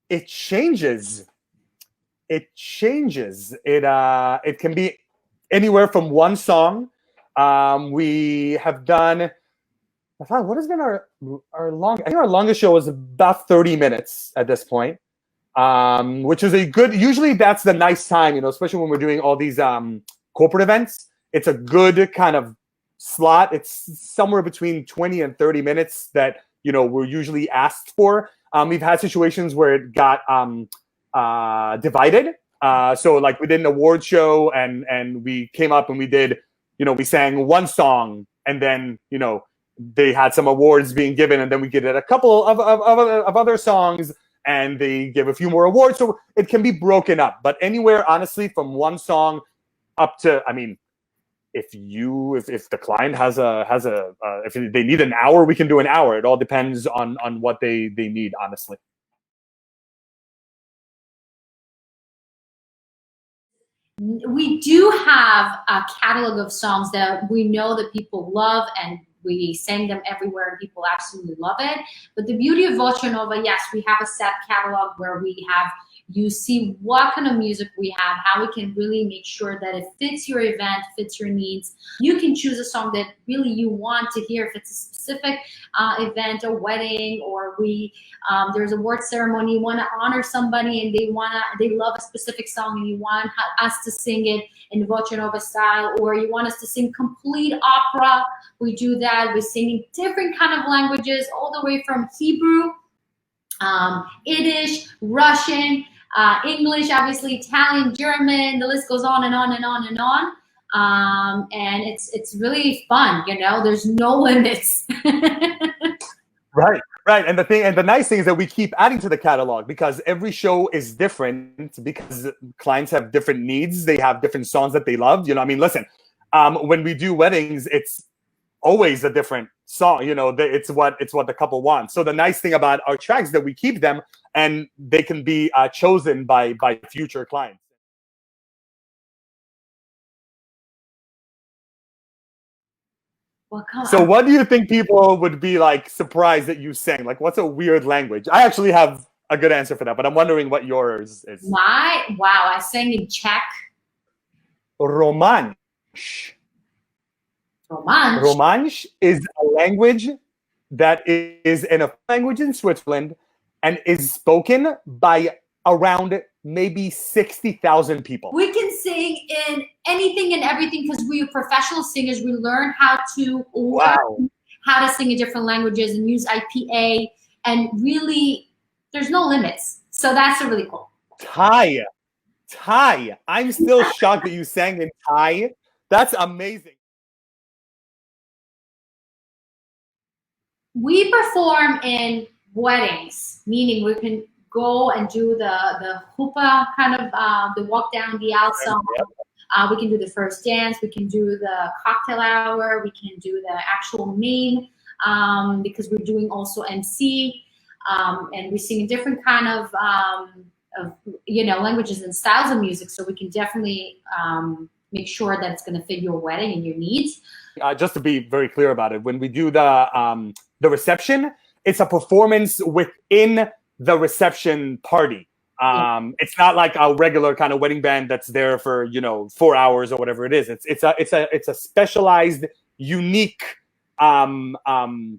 It changes. It changes. It can be anywhere from one song. We have done. What has been our long? I think our longest show was about 30 minutes at this point, which is a good. Usually, that's the nice time, especially when we're doing all these corporate events. It's a good kind of slot. It's somewhere between 20 and 30 minutes that we're usually asked for. We've had situations where it got divided. So like we did an award show and we came up and we did, we sang one song and then, they had some awards being given and then we did a couple of other songs and they give a few more awards. So it can be broken up, but anywhere, honestly, from one song up to, if the client has if they need an hour, we can do an hour. It all depends on what they need, honestly. We do have a catalog of songs that we know that people love and we sing them everywhere and people absolutely love it. But the beauty of VOCE NOVA, yes, we have a set catalog where you see what kind of music we have, how we can really make sure that it fits your event, fits your needs. You can choose a song that really you want to hear if it's a specific event, a wedding, or there's a award ceremony, you want to honor somebody and they love a specific song and you want us to sing it in the VOCE NOVA style, or you want us to sing complete opera. We do that. We're singing different kind of languages, all the way from Hebrew, Yiddish, Russian, English, obviously Italian, German, the list goes on and on and on and on. And it's really fun, there's no limits. Right. And the nice thing is that we keep adding to the catalog because every show is different because clients have different needs. They have different songs that they love. Listen, when we do weddings, it's always a different song. It's what the couple wants. So the nice thing about our tracks is that we keep them and they can be chosen by future clients. So what do you think people would be like surprised that you sang? Like, what's a weird language? I actually have a good answer for that, but I'm wondering what yours is. Wow, I sang in Czech. Romansh. Romansh is a language that is in a language in Switzerland and is spoken by around maybe 60,000 people. We can sing in anything and everything because we are professional singers. We learn how to sing in different languages and use IPA, and really, there's no limits. So that's really cool. Thai. I'm still shocked that you sang in Thai. That's amazing. We perform in weddings, meaning we can go and do the hoopah kind of the walk down the aisle song. We can do the first dance. We can do the cocktail hour. We can do the actual main because we're doing also MC, and we sing different kind of languages and styles of music. So we can definitely make sure that it's going to fit your wedding and your needs. Just to be very clear about it, when we do the reception, it's a performance within the reception party. It's not like a regular kind of wedding band that's there for 4 hours or whatever it is. It's a specialized, unique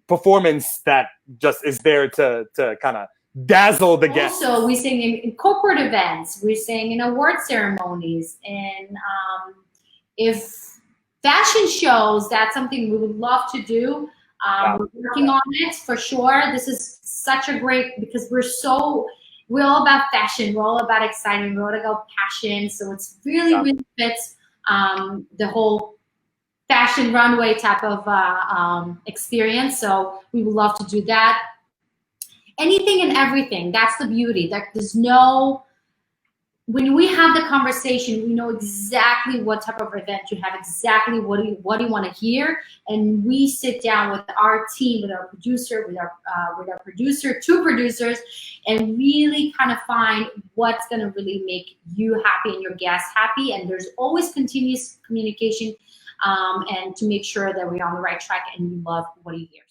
performance that just is there to kind of dazzle the guests. Also, we sing in corporate events. We sing in award ceremonies, and if fashion shows, that's something we would love to do. We're working on it for sure. This is such a great, because we're all about fashion. We're all about excitement. We're all about passion. So it's really fits the whole fashion runway type of experience. So we would love to do that. Anything and everything. That's the beauty. When we have the conversation, we know exactly what type of event you have, exactly what do you want to hear, and we sit down with our team, with our producer, with our two producers, and really kind of find what's going to really make you happy and your guests happy. And there's always continuous communication, and to make sure that we're on the right track and you love what you hear.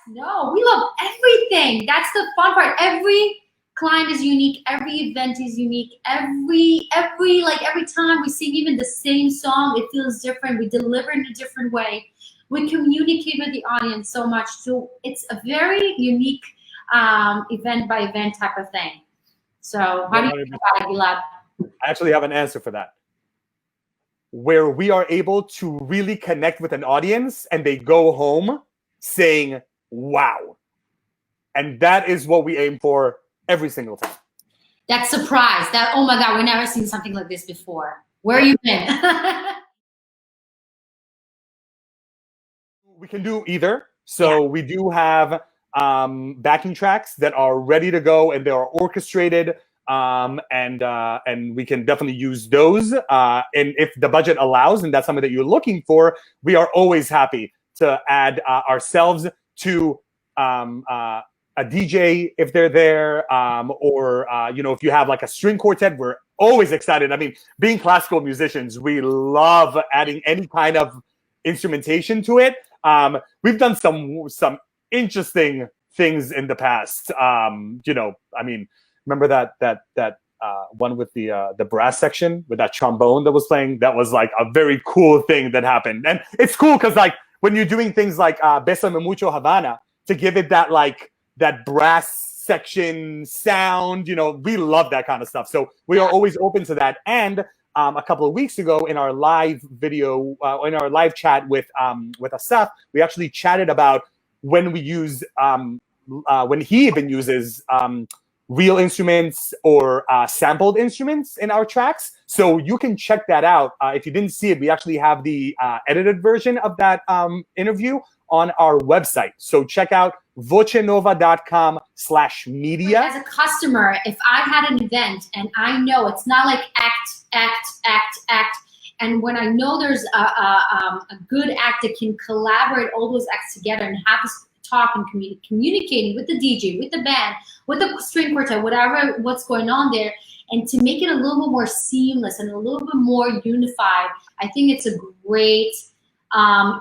No, we love everything. That's the fun part. Every client is unique. Every event is unique. Every time we sing even the same song, it feels different. We deliver in a different way. We communicate with the audience so much. So it's a very unique event by event type of thing. So how do you think about it, Gilad? I actually have an answer for that. Where we are able to really connect with an audience and they go home saying, wow. And that is what we aim for every single time. That surprise, that, oh my God, we've never seen something like this before. Where you been? We can do either. So we do have backing tracks that are ready to go and they are orchestrated. And we can definitely use those. And if the budget allows, and that's something that you're looking for, we are always happy to add ourselves to a DJ if they're there, or if you have like a string quartet, we're always excited. I mean, being classical musicians, we love adding any kind of instrumentation to it. We've done some interesting things in the past. I mean, remember that one with the brass section with that trombone that was playing? That was like a very cool thing that happened. And it's cool because like when you're doing things like Bésame Mucho Havana, to give it that brass section sound, we love that kind of stuff. So we are always open to that. And a couple of weeks ago in our live video, in our live chat with Asaf, we actually chatted about when we use, when he even uses real instruments or sampled instruments in our tracks. So you can check that out. If you didn't see it, we actually have the edited version of that interview on our website. So check out VoceNova.com/media. As a customer, if I had an event and I know it's not like act, and when I know there's a good act that can collaborate all those acts together and have this talk and communicating with the DJ, with the band, with the string quartet, what's going on there, and to make it a little bit more seamless and a little bit more unified, I think it's a great,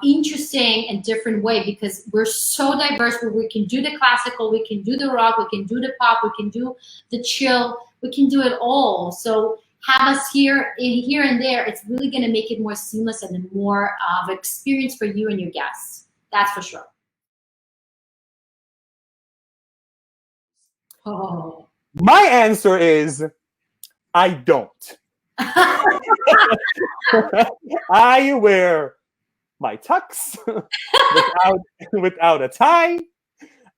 interesting and different way, because we're so diverse, where we can do the classical, we can do the rock, we can do the pop, we can do the chill, we can do it all. So have us here and there. It's really going to make it more seamless and more of an experience for you and your guests. That's for sure. Oh. My answer is I don't. I wear my tux without a tie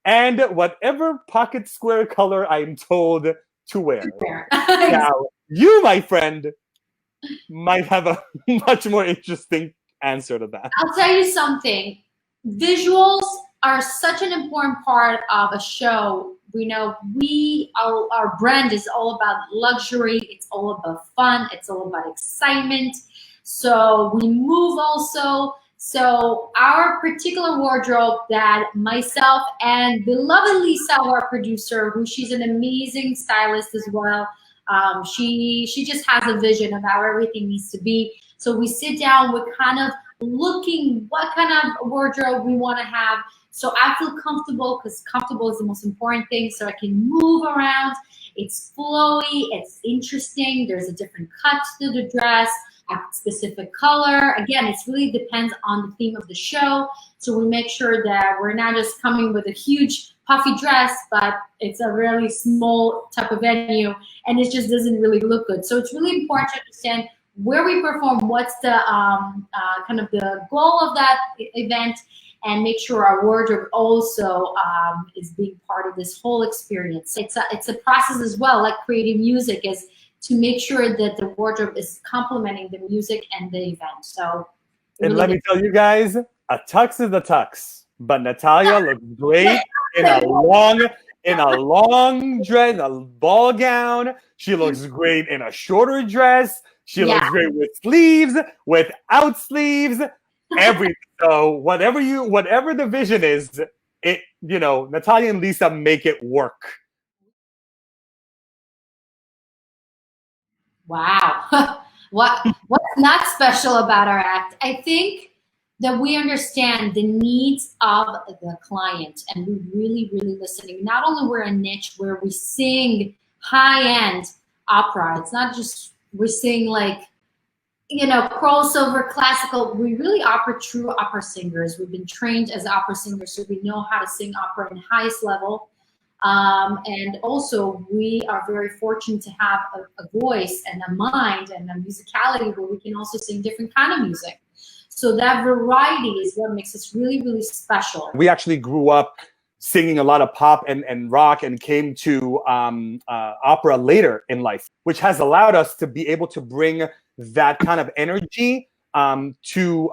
and whatever pocket square color I'm told to wear. Now, you, my friend, might have a much more interesting answer to that. I'll tell you something. Visuals are such an important part of a show. We know our brand is all about luxury. It's all about fun. It's all about excitement. So we move also. So our particular wardrobe that myself and beloved Lisa, our producer, who she's an amazing stylist as well. She just has a vision of how everything needs to be. So we sit down, we're kind of looking what kind of wardrobe we want to have. So I feel comfortable, because comfortable is the most important thing. So I can move around. It's flowy. It's interesting. There's a different cut to the dress, a specific color. Again, it really depends on the theme of the show. So we make sure that we're not just coming with a huge puffy dress, but it's a really small type of venue, and it just doesn't really look good. So it's really important to understand where we perform, what's the kind of the goal of that event, and make sure our wardrobe also is being part of this whole experience. It's a process as well, like creating music, is to make sure that the wardrobe is complementing the music and the event. So, and let me tell you guys, a tux is a tux, but Natalia looks great in a long dress, a ball gown. She looks great in a shorter dress. She looks great with sleeves, without sleeves, everything. So whatever the vision is, Natalia and Lisa make it work. Wow. What's not special about our act? I think that we understand the needs of the client, and we're really, really listening. Not only we're a niche where we sing high-end opera, it's not just we're singing like, you know, crossover classical. We really are true opera singers. We've been trained as opera singers, so we know how to sing opera in highest level. And also we are very fortunate to have a voice and a mind and a musicality where we can also sing different kind of music. So that variety is what makes us really, really special. We actually grew up singing a lot of pop and rock, and came to opera later in life, which has allowed us to be able to bring that kind of energy to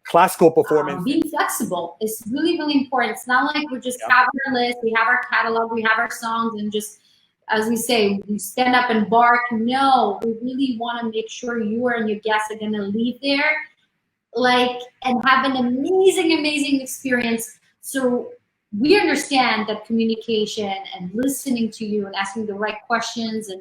classical performance. Being flexible is really, really important. It's not like we just have our list, we have our catalog, we have our songs, and just, as we say, we stand up and bark. No, we really want to make sure you and your guests are going to leave there and have an amazing, amazing experience. So we understand that communication and listening to you and asking the right questions and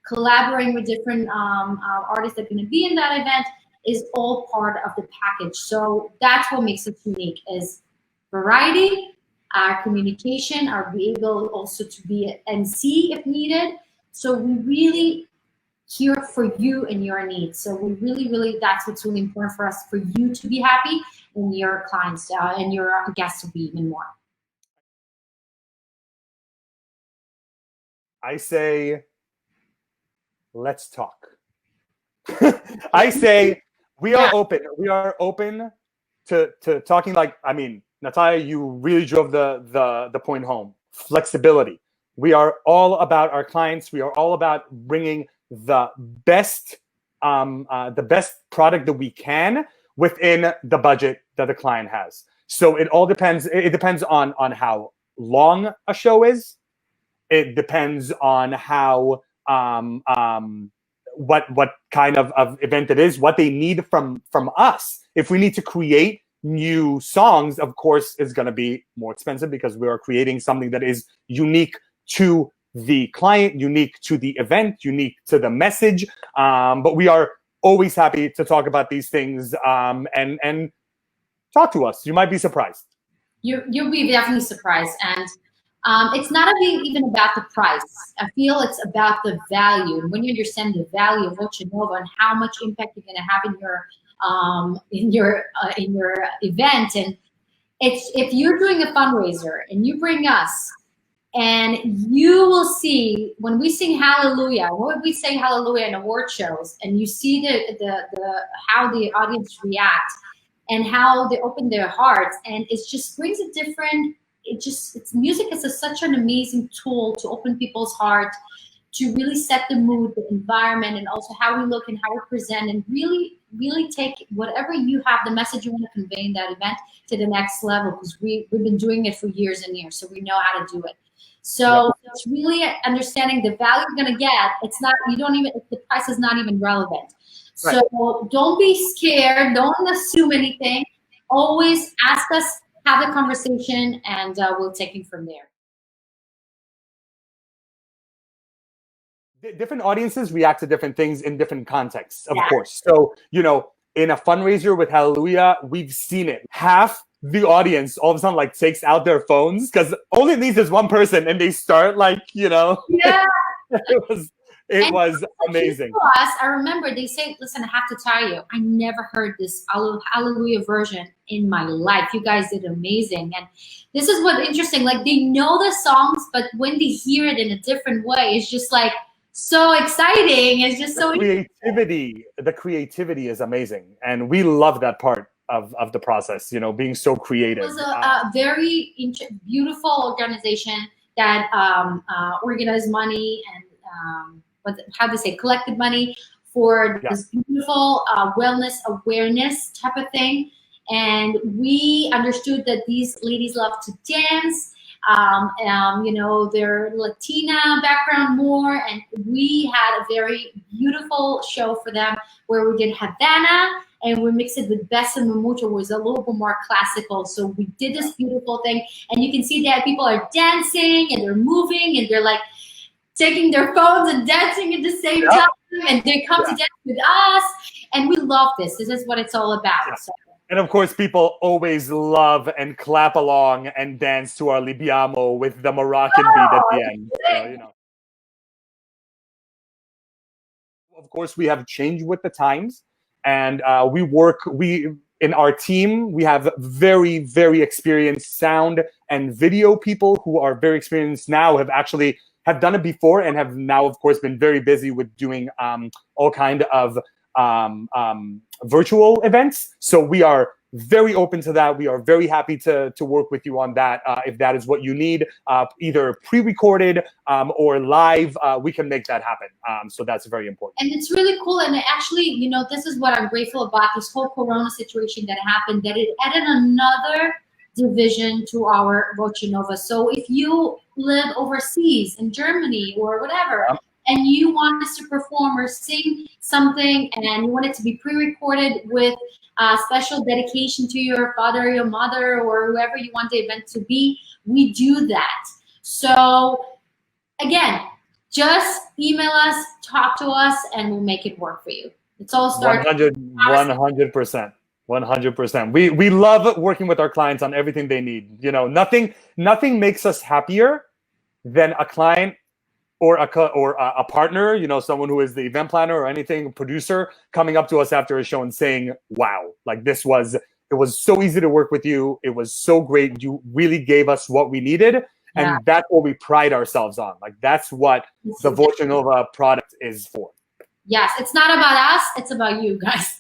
collaborating with different artists that are going to be in that event is all part of the package. So that's what makes it unique, is variety, our communication, our be able also to be an MC if needed. So we really here for you and your needs. So we really, really, that's what's really important for us, for you to be happy and your clients and your guests to be even more. I say, let's talk. I say, we are open. We are open to talking. Like, I mean, Natalia, you really drove the point home. Flexibility. We are all about our clients. We are all about bringing the best product that we can within the budget that the client has. So it all depends. It depends on how long a show is. It depends on how what kind of event it is, what they need from us. If we need to create new songs, of course, it's going to be more expensive because we are creating something that is unique to the client, unique to the event, unique to the message. But we are always happy to talk about these things and talk to us. You might be surprised. You'll be definitely surprised. And it's not even about the price. I feel it's about the value. And when you understand the value of VOCE NOVA and how much impact you're going to have in your event, and if you're doing a fundraiser and you bring us, and you will see when we sing Hallelujah, when we sing Hallelujah in award shows, and you see the how the audience react and how they open their hearts, and it just brings a different. Music is such an amazing tool to open people's heart, to really set the mood, the environment, and also how we look and how we present, and really, really take whatever you have, the message you want to convey in that event, to the next level, because we've been doing it for years and years, so we know how to do it. So it's really understanding the value you're gonna get. It's not, the price is not even relevant. Right. So don't be scared, don't assume anything. Always ask us, have a conversation, and we'll take it from there. Different audiences react to different things in different contexts, of course. So, in a fundraiser with Hallelujah, we've seen it. Half the audience all of a sudden takes out their phones because only needs is one person, and they start Yeah. It was amazing. I remember they say, listen, I have to tell you, I never heard this Hallelujah version in my life. You guys did amazing. And this is what's interesting. They know the songs, but when they hear it in a different way, it's just so exciting. It's just so creativity. The creativity is amazing. And we love that part of the process, being so creative. It was a very beautiful organization that organized money and collected money for this beautiful wellness awareness type of thing. And we understood that these ladies love to dance. Their Latina background more, and we had a very beautiful show for them where we did Havana, and we mixed it with Bessa Mamucho, was a little bit more classical. So we did this beautiful thing, and you can see that people are dancing and they're moving and they're taking their phones and dancing at the same time, and they come to dance with us, and we love this. This is what it's all about. Yeah. So. And of course, people always love and clap along and dance to our Libiamo with the Moroccan beat at the end. So, you know. Of course, we have changed with the times, and we in our team, we have very, very experienced sound and video people who are very experienced now, have done it before, and have now, of course, been very busy with doing all kind of virtual events. So we are very open to that. We are very happy to work with you on that. If that is what you need, either pre-recorded or live, we can make that happen. So that's very important. And it's really cool. And actually, you know, this is what I'm grateful about, this whole Corona situation that happened, that it added another division to our Voce Nova. So if you live overseas in Germany or whatever, and you want us to perform or sing something, and you want it to be pre-recorded with special dedication to your father, your mother, or whoever you want the event to be, we do that. So again, just email us, talk to us, and we'll make it work for you. It's all started 100%. 100%. We love working with our clients on everything they need. You know, nothing makes us happier than a client or a partner, you know, someone who is the event planner or anything, producer, coming up to us after a show and saying, wow, like it was so easy to work with you. It was so great. You really gave us what we needed. And that's what we pride ourselves on. Like, that's what the Voce Nova product is for. Yes, it's not about us. It's about you guys.